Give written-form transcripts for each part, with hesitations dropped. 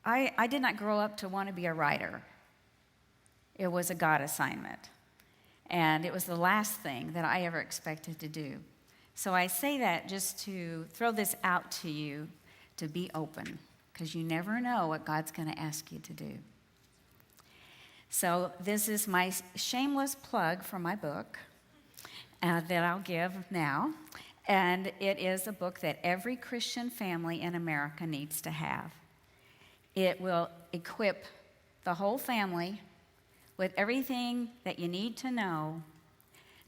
I did not grow up to want to be a writer. It was a God assignment. And it was the last thing that I ever expected to do. So I say that just to throw this out to you, to be open, because you never know what God's going to ask you to do. So this is my shameless plug for my book that I'll give now. And it is a book that every Christian family in America needs to have. It will equip the whole family with everything that you need to know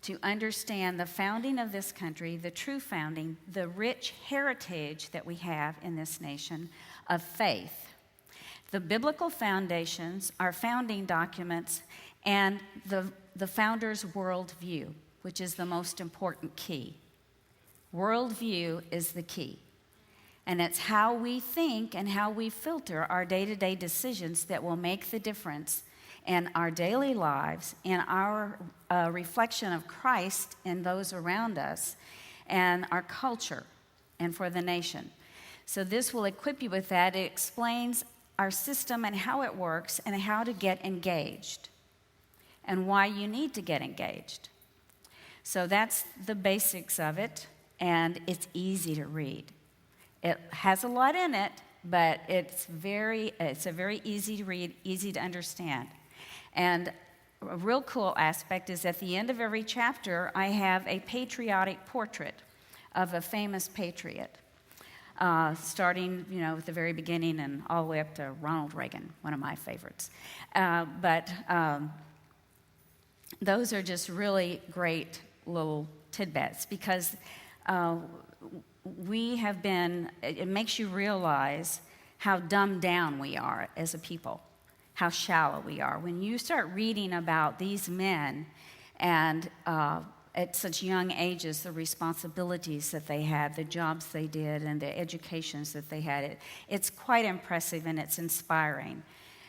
to understand the founding of this country, the true founding, the rich heritage that we have in this nation of faith. The biblical foundations, our founding documents, and the founder's worldview, which is the most important key. Worldview is the key. And it's how we think and how we filter our day-to-day decisions that will make the difference in our daily lives, in our reflection of Christ in those around us, and our culture, and for the nation. So this will equip you with that. It explains our system and how it works and how to get engaged and why you need to get engaged. So that's the basics of it, and it's easy to read. It has a lot in it, but it's a very easy to read, easy to understand. And a real cool aspect is at the end of every chapter, I have a patriotic portrait of a famous patriot, starting, at the very beginning and all the way up to Ronald Reagan, one of my favorites. But those are just really great little tidbits because it makes you realize how dumbed down we are as a people, how shallow we are. When you start reading about these men and at such young ages, the responsibilities that they had, the jobs they did, and the educations that they had, it's quite impressive and it's inspiring.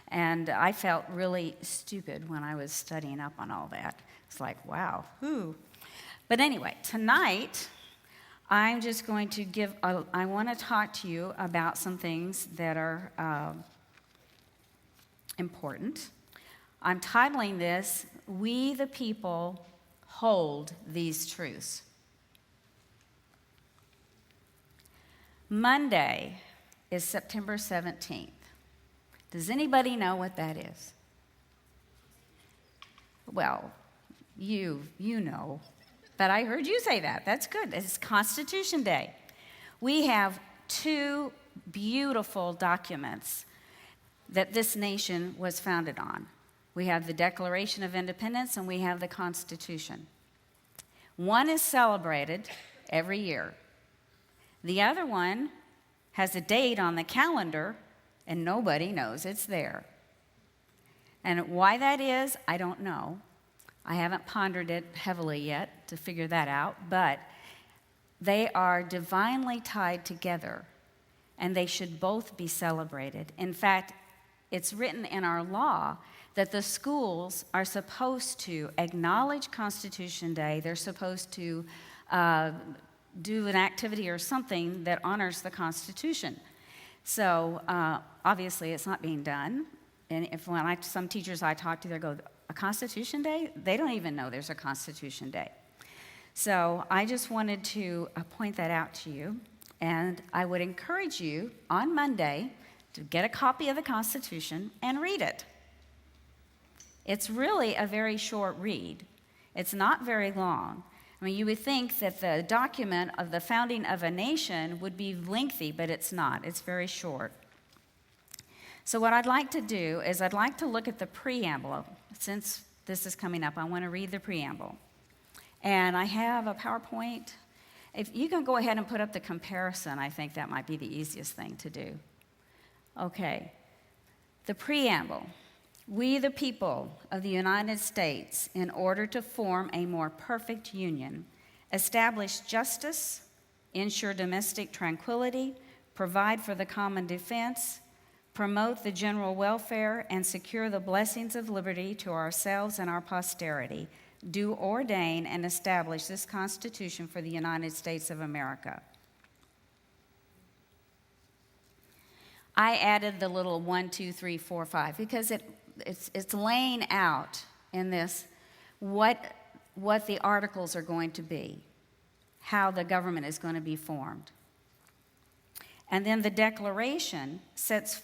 And I felt really stupid when I was studying up on all that. It's like, wow, who? But anyway, tonight, I'm just going to I want to talk to you about some things that are important. I'm titling this, We the People Hold These Truths. Monday is September 17th. Does anybody know what that is? Well, you know. But I heard you say that. That's good. It's Constitution Day. We have two beautiful documents that this nation was founded on. We have the Declaration of Independence and we have the Constitution. One is celebrated every year. The other one has a date on the calendar and nobody knows it's there. And why that is, I don't know. I haven't pondered it heavily yet to figure that out, but they are divinely tied together, and they should both be celebrated. In fact, it's written in our law that the schools are supposed to acknowledge Constitution Day. They're supposed to do an activity or something that honors the Constitution. So obviously it's not being done. And some teachers I talk to, they go, a Constitution Day? They don't even know there's a Constitution Day. So I just wanted to point that out to you. And I would encourage you on Monday to get a copy of the Constitution and read it. It's really a very short read. It's not very long. I mean, you would think that the document of the founding of a nation would be lengthy, but it's not. It's very short. So what I'd like to do is I'd like to look at the preamble. Since this is coming up, I want to read the preamble. And I have a PowerPoint. If you can go ahead and put up the comparison, I think that might be the easiest thing to do. Okay. The preamble. We, the people of the United States, in order to form a more perfect union, establish justice, ensure domestic tranquility, provide for the common defense, promote the general welfare, and secure the blessings of liberty to ourselves and our posterity, do ordain and establish this Constitution for the United States of America. I added the little 1, 2, 3, 4, 5 because it's laying out in this what the articles are going to be, how the government is going to be formed. And then the Declaration sets,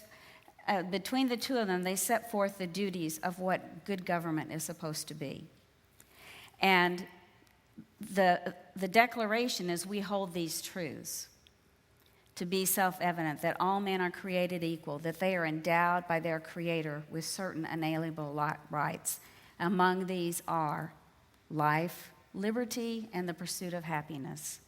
between the two of them, they set forth the duties of what good government is supposed to be. And the Declaration is we hold these truths to be self-evident, that all men are created equal, that they are endowed by their Creator with certain inalienable rights. Among these are life, liberty, and the pursuit of happiness.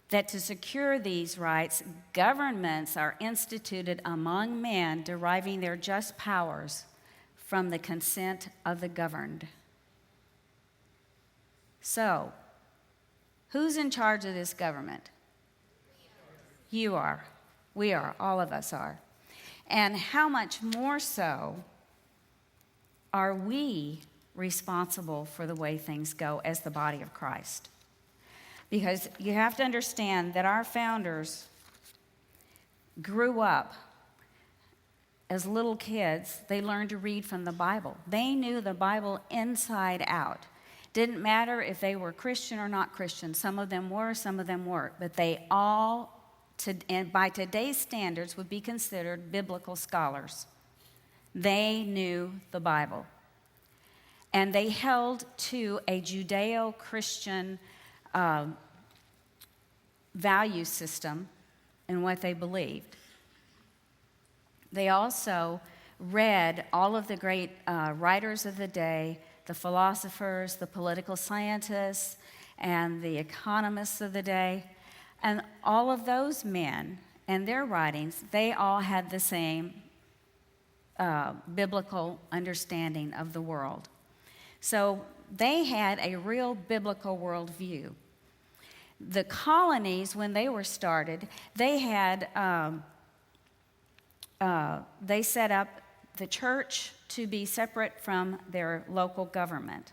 That to secure these rights, governments are instituted among men, deriving their just powers from the consent of the governed. So, who's in charge of this government? You are. We are. All of us are. And how much more so are we responsible for the way things go as the body of Christ? Because you have to understand that our founders grew up as little kids. They learned to read from the Bible. They knew the Bible inside out. Didn't matter if they were Christian or not Christian. Some of them were, some of them weren't. But they all, and by today's standards, would be considered biblical scholars. They knew the Bible. And they held to a Judeo-Christian value system in what they believed. They also read all of the great writers of the day, the philosophers, the political scientists, and the economists of the day. And all of those men and their writings, they all had the same biblical understanding of the world. So they had a real biblical worldview. The colonies, when they were started, they had they set up the church to be separate from their local government.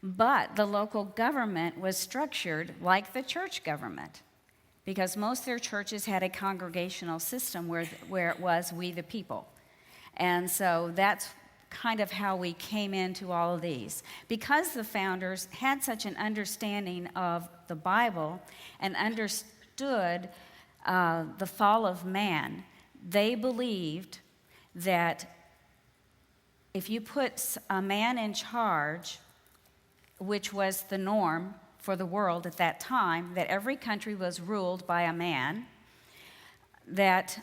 But the local government was structured like the church government, because most of their churches had a congregational system where it was we the people. And so that's kind of how we came into all of these. Because the founders had such an understanding of the Bible and understood the fall of man, they believed that if you put a man in charge, which was the norm for the world at that time, that every country was ruled by a man, that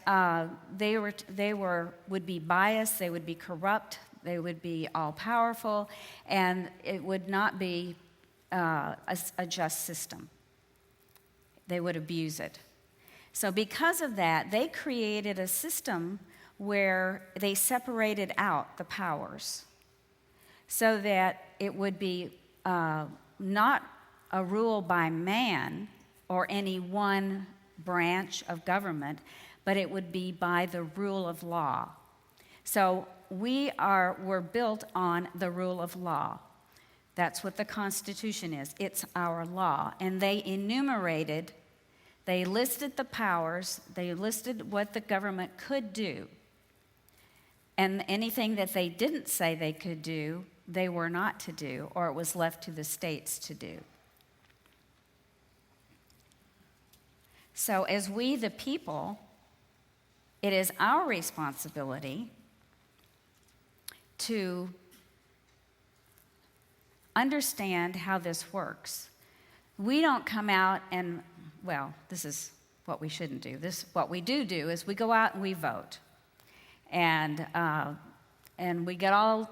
they would be biased, they would be corrupt, they would be all-powerful, and it would not be a just system. They would abuse it. So because of that, they created a system where they separated out the powers so that it would be not a rule by man or any one branch of government, but it would be by the rule of law. So we're built on the rule of law. That's what the Constitution is. It's our law. And they enumerated, they listed the powers, they listed what the government could do. And anything that they didn't say they could do, they were not to do, or it was left to the states to do. So as we, the people, it is our responsibility to understand how this works. We don't come out and, well, this is what we shouldn't do. What we do is we go out and we vote. And we get all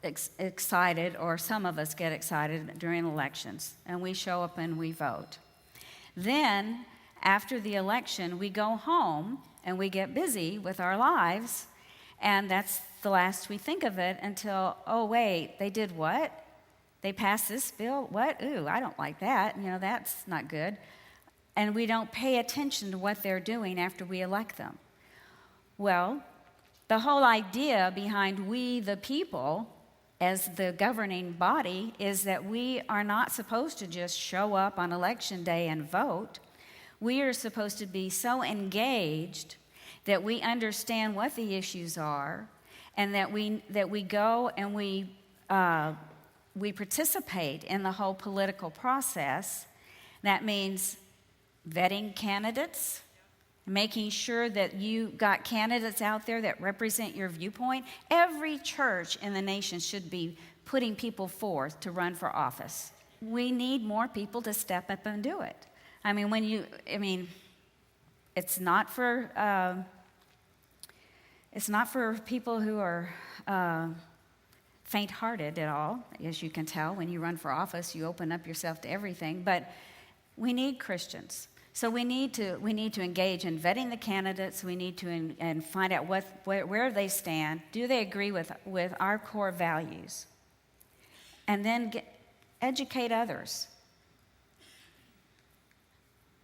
excited, or some of us get excited during elections, and we show up and we vote. Then, after the election, we go home and we get busy with our lives, and that's the last we think of it until, oh, wait, they did what? They passed this bill? What? Ooh, I don't like that. That's not good. And we don't pay attention to what they're doing after we elect them. Well, the whole idea behind we, the people, as the governing body, is that we are not supposed to just show up on election day and vote. We are supposed to be so engaged that we understand what the issues are, and that we go and we participate in the whole political process. That means vetting candidates, making sure that you got candidates out there that represent your viewpoint. Every church in the nation should be putting people forth to run for office. We need more people to step up and do it. It's not for people who are faint-hearted at all. As you can tell, when you run for office, you open up yourself to everything. But we need Christians. So we need to engage in vetting the candidates. We need to and find out where they stand. Do they agree with our core values? And then educate others.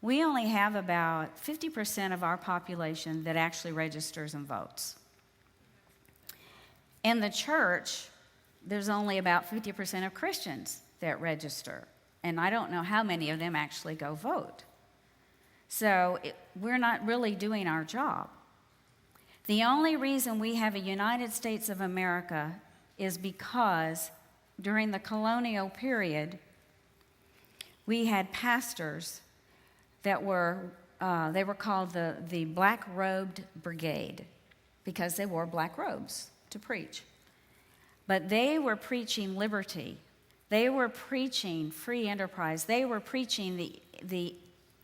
We only have about 50% of our population that actually registers and votes. In the church, there's only about 50% of Christians that register, and I don't know how many of them actually go vote. So we're not really doing our job. The only reason we have a United States of America is because during the colonial period, we had pastors that were called the Black-Robed Brigade because they wore black robes to preach. But they were preaching liberty. They were preaching free enterprise. They were preaching the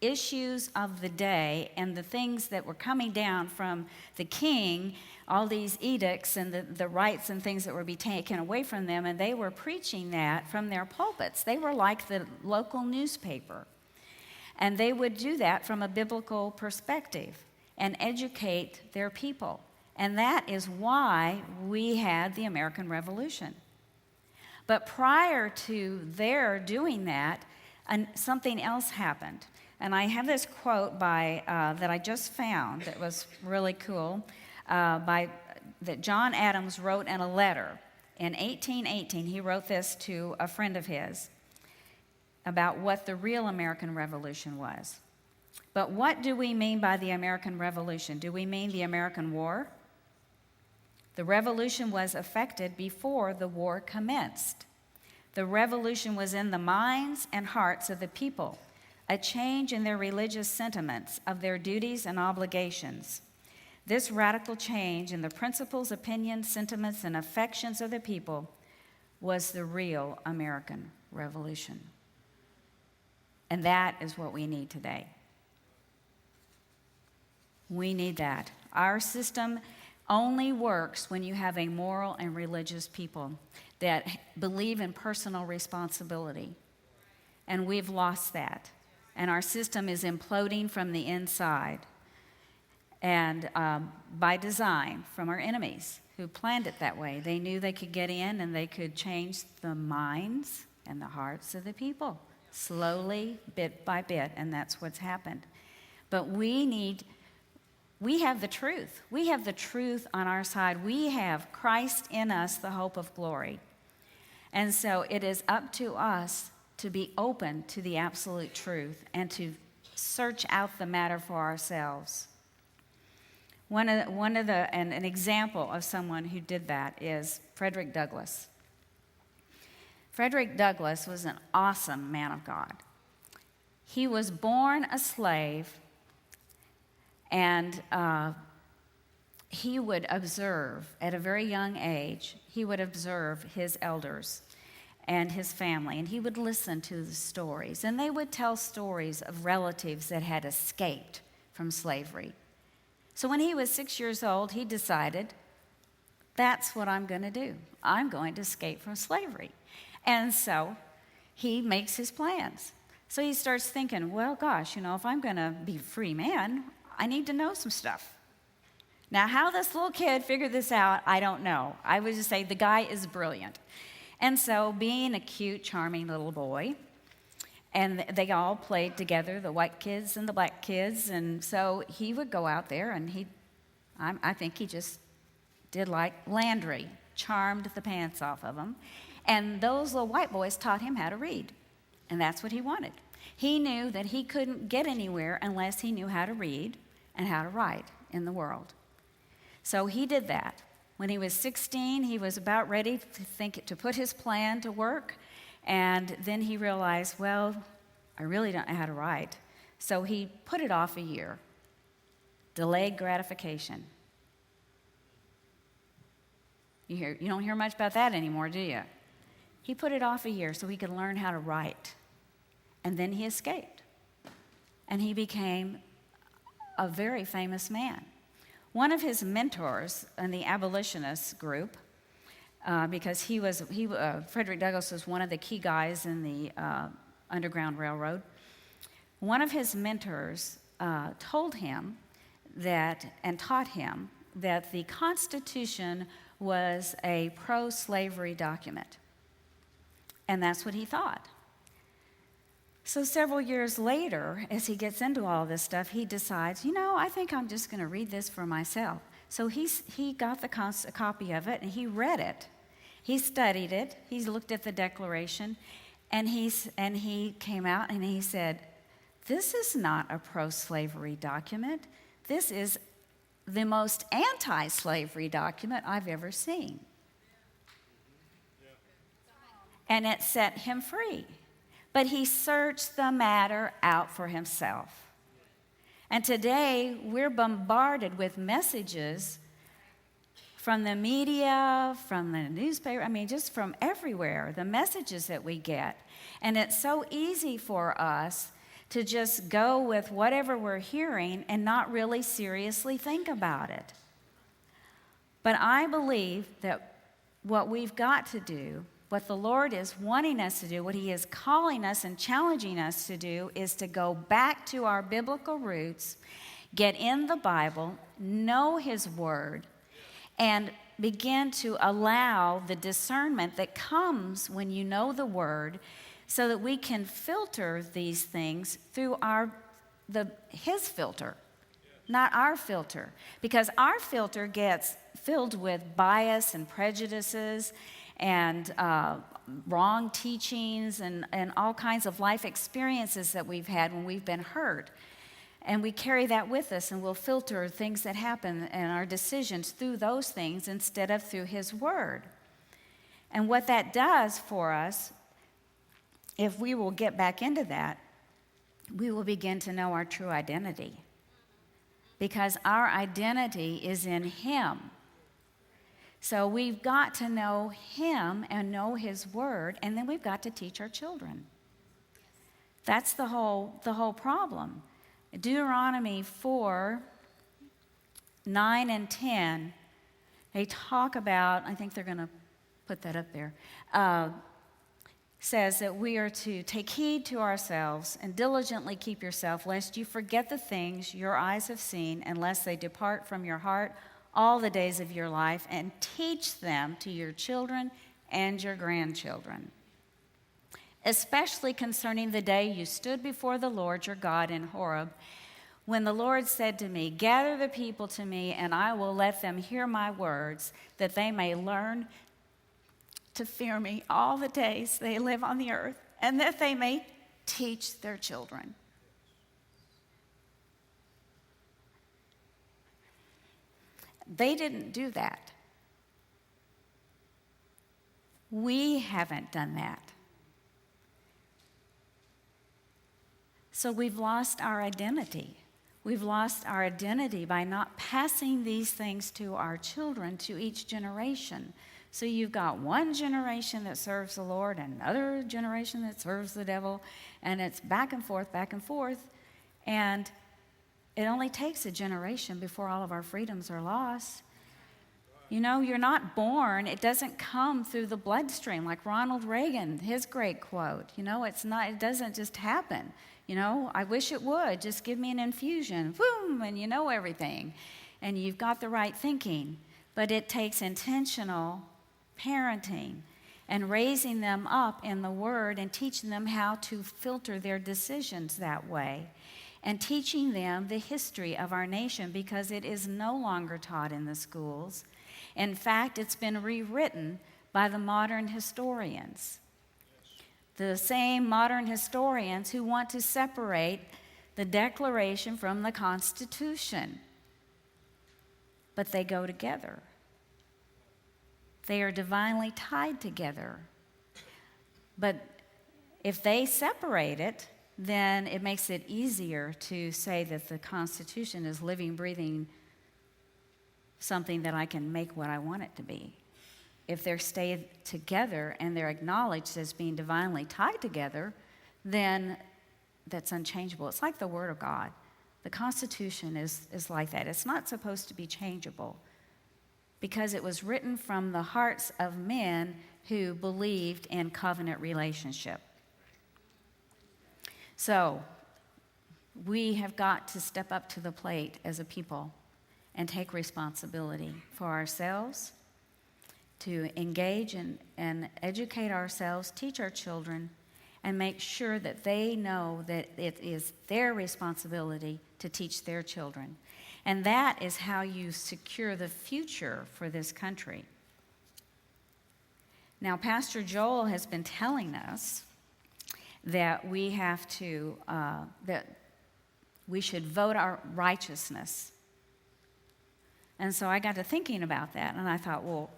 issues of the day and the things that were coming down from the king, all these edicts and the rights and things that were being taken away from them, and they were preaching that from their pulpits. They were like the local newspaper. And they would do that from a biblical perspective and educate their people. And that is why we had the American Revolution. But prior to their doing that, something else happened. And I have this quote that I just found that was really cool, that John Adams wrote in a letter. In 1818, he wrote this to a friend of his about what the real American Revolution was. But what do we mean by the American Revolution? Do we mean the American War? The revolution was effected before the war commenced. The revolution was in the minds and hearts of the people, a change in their religious sentiments, of their duties and obligations. This radical change in the principles, opinions, sentiments, and affections of the people was the real American Revolution. And that is what we need today. We need that. Our system only works when you have a moral and religious people that believe in personal responsibility. And we've lost that. And our system is imploding from the inside. And by design, from our enemies who planned it that way. They knew they could get in and they could change the minds and the hearts of the people. Slowly, bit by bit, and that's what's happened. But we have the truth. We have the truth on our side. We have Christ in us, the hope of glory. And so it is up to us to be open to the absolute truth and to search out the matter for ourselves. An example of someone who did that is Frederick Douglass. Frederick Douglass was an awesome man of God. He was born a slave, and he would observe, at a very young age, he would observe his elders and his family, and he would listen to the stories. And they would tell stories of relatives that had escaped from slavery. So when he was 6 years old, he decided, that's what I'm going to do. I'm going to escape from slavery. And so he makes his plans. So he starts thinking, well, gosh, if I'm going to be a free man, I need to know some stuff. Now, how this little kid figured this out, I don't know. I would just say the guy is brilliant. And so being a cute, charming little boy, and they all played together, the white kids and the black kids, and so he would go out there and I think he just did like Landry, charmed the pants off of them. And those little white boys taught him how to read, and that's what he wanted. He knew that he couldn't get anywhere unless he knew how to read and how to write. in the world. So he did that. When he was 16, he was about ready to put his plan to work, and then he realized, well, I really don't know how to write. So he put it off a year. Delayed gratification. You don't hear much about that anymore, do you? He put it off a year so he could learn how to write. And then he escaped. And he became a very famous man. One of his mentors in the abolitionist group, because Frederick Douglass was one of the key guys in the Underground Railroad, one of his mentors told him and taught him that the Constitution was a pro-slavery document. And that's what he thought. So several years later, as he gets into all this stuff, he decides, I think I'm just going to read this for myself. So he got a copy of it, and he read it. He studied it. He looked at the Declaration, and he came out and he said, this is not a pro-slavery document. This is the most anti-slavery document I've ever seen. And it set him free. But he searched the matter out for himself. And today, we're bombarded with messages from the media, from the newspaper, just from everywhere, the messages that we get. And it's so easy for us to just go with whatever we're hearing and not really seriously think about it. But I believe that what we've got to do, what the Lord is wanting us to do, what He is calling us and challenging us to do, is to go back to our biblical roots, get in the Bible, know His Word, and begin to allow the discernment that comes when you know the Word, so that we can filter these things through His filter, not our filter. Because our filter gets filled with bias and prejudices and wrong teachings and all kinds of life experiences that we've had when we've been hurt. And we carry that with us, and we'll filter things that happen and our decisions through those things instead of through His Word. And what that does for us, if we will get back into that, we will begin to know our true identity. Because our identity is in Him. So we've got to know Him and know His Word, and then we've got to teach our children. That's the whole problem. Deuteronomy 4, 9 and 10, they talk about, I think they're going to put that up there, says that we are to take heed to ourselves and diligently keep yourself, lest you forget the things your eyes have seen, unless they depart from your heart all the days of your life, and teach them to your children and your grandchildren, especially concerning the day you stood before the Lord your God in Horeb, when the Lord said to me, gather the people to me, and I will let them hear my words, that they may learn to fear me all the days they live on the earth, and that they may teach their children. They didn't do that. We haven't done that. So we've lost our identity. We've lost our identity by not passing these things to our children, to each generation. So you've got one generation that serves the Lord, and another generation that serves the devil, and it's back and forth, and it only takes a generation before all of our freedoms are lost. You're not born, it doesn't come through the bloodstream, like Ronald Reagan, his great quote. It doesn't just happen. I wish it would. Just give me an infusion, boom, and you know everything. And you've got the right thinking. But it takes intentional parenting and raising them up in the Word and teaching them how to filter their decisions that way. And teaching them the history of our nation, because it is no longer taught in the schools. In fact, it's been rewritten by the modern historians. The same modern historians who want to separate the Declaration from the Constitution. but they go together. They are divinely tied together. But if they separate it, then it makes it easier to say that the Constitution is living, breathing something that I can make what I want it to be. If they're stayed together and they're acknowledged as being divinely tied together, then that's unchangeable. It's like the Word of God. The Constitution is like that. It's not supposed to be changeable because it was written from the hearts of men who believed in covenant relationship. So we have got to step up to the plate as a people and take responsibility for ourselves, to engage and educate ourselves, teach our children, and make sure that they know that it is their responsibility to teach their children. And that is how you secure the future for this country. Now, Pastor Joel has been telling us that we have to, that we should vote our righteousness. And so I got to thinking about that, and I thought, well,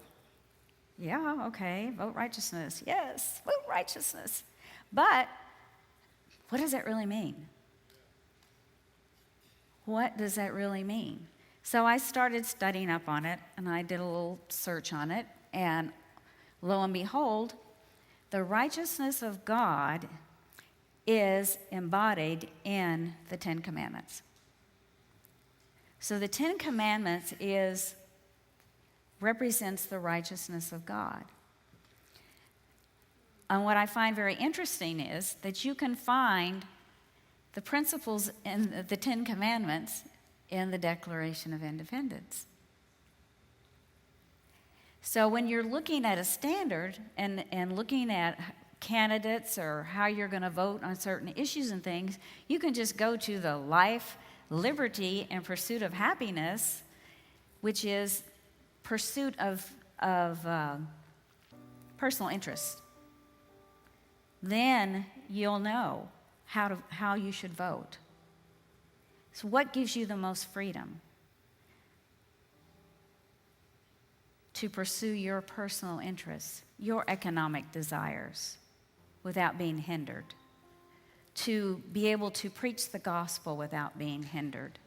yeah, okay, vote righteousness. Yes, vote righteousness. But what does that really mean? What does that really mean? So I started studying up on it, and I did a little search on it, and lo and behold, the righteousness of God is embodied in the Ten Commandments. So the Ten Commandments represents the righteousness of God. And what I find very interesting is that you can find the principles in the Ten Commandments in the Declaration of Independence. So when you're looking at a standard and looking at candidates or how you're going to vote on certain issues and things, you can just go to the life, liberty, and pursuit of happiness, which is pursuit of personal interest. Then you'll know how you should vote. So what gives you the most freedom? To pursue your personal interests, your economic desires, without being hindered. To be able to preach the gospel without being hindered.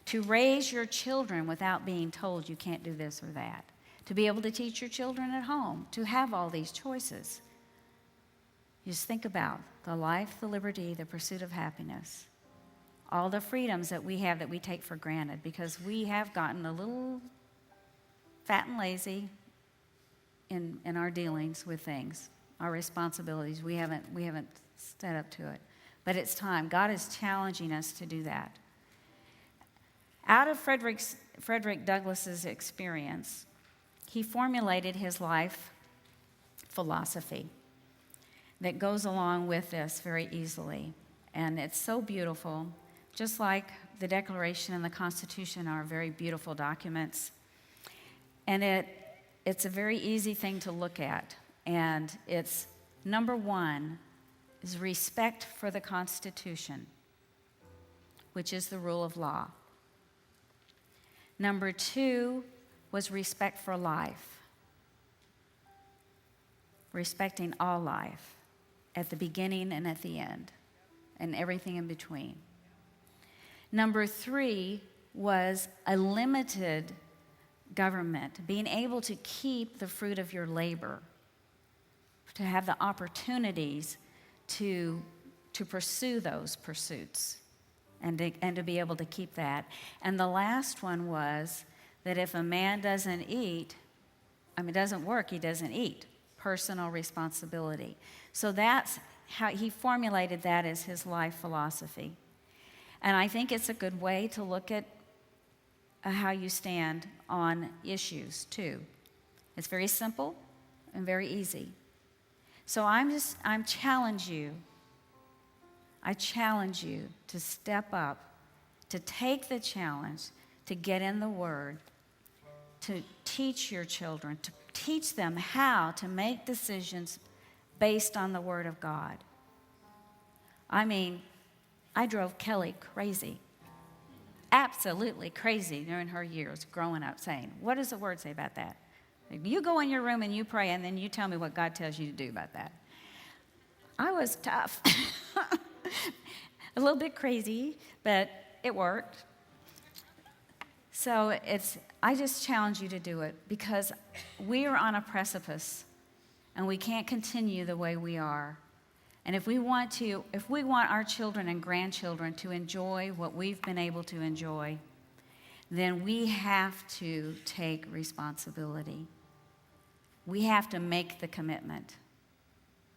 To raise your children without being told you can't do this or that. To be able to teach your children at home. To have all these choices. You just think about the life, the liberty, the pursuit of happiness. All the freedoms that we have that we take for granted because we have gotten a little fat and lazy in our dealings with things, our responsibilities. We haven't stepped up to it. But it's time. God is challenging us to do that. Out of Frederick Douglass's experience, he formulated his life philosophy that goes along with this very easily. And it's so beautiful. Just like the Declaration and the Constitution are very beautiful documents. And it's a very easy thing to look at. And it's number one is respect for the Constitution, which is the rule of law. Number two was respect for life, respecting all life at the beginning and at the end, and everything in between. Number three was a limited government, being able to keep the fruit of your labor, to have the opportunities to pursue those pursuits and to be able to keep that. And the last one was that if a man doesn't work, he doesn't eat. Personal responsibility. So that's how he formulated that as his life philosophy. And I think it's a good way to look at how you stand on issues, too. It's very simple and very easy. So I challenge you to step up, to take the challenge, to get in the Word, to teach your children, to teach them how to make decisions based on the Word of God. I mean, I drove Kelly crazy. absolutely crazy during her years growing up saying, what does the word say about that? You go in your room and you pray, and then you tell me what God tells you to do about that. I was tough. A little bit crazy, but it worked. So I just challenge you to do it, because we are on a precipice and we can't continue the way we are. And if we want our children and grandchildren to enjoy what we've been able to enjoy, then we have to take responsibility. We have to make the commitment.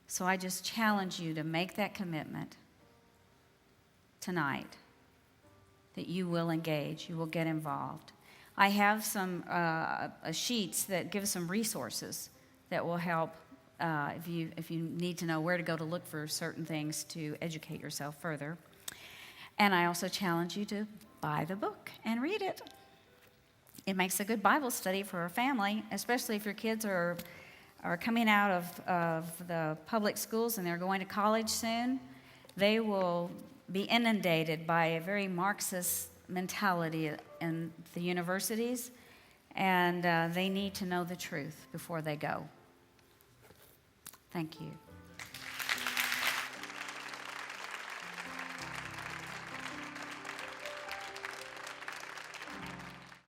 So I just challenge you to make that commitment tonight, that you will engage, you will get involved. I have some sheets that give some resources that will help if you need to know where to go to look for certain things to educate yourself further. And I also challenge you to buy the book and read it. It makes a good Bible study for a family, especially if your kids are coming out of the public schools and they're going to college soon. They will be inundated by a very Marxist mentality in the universities, and they need to know the truth before they go. Thank you.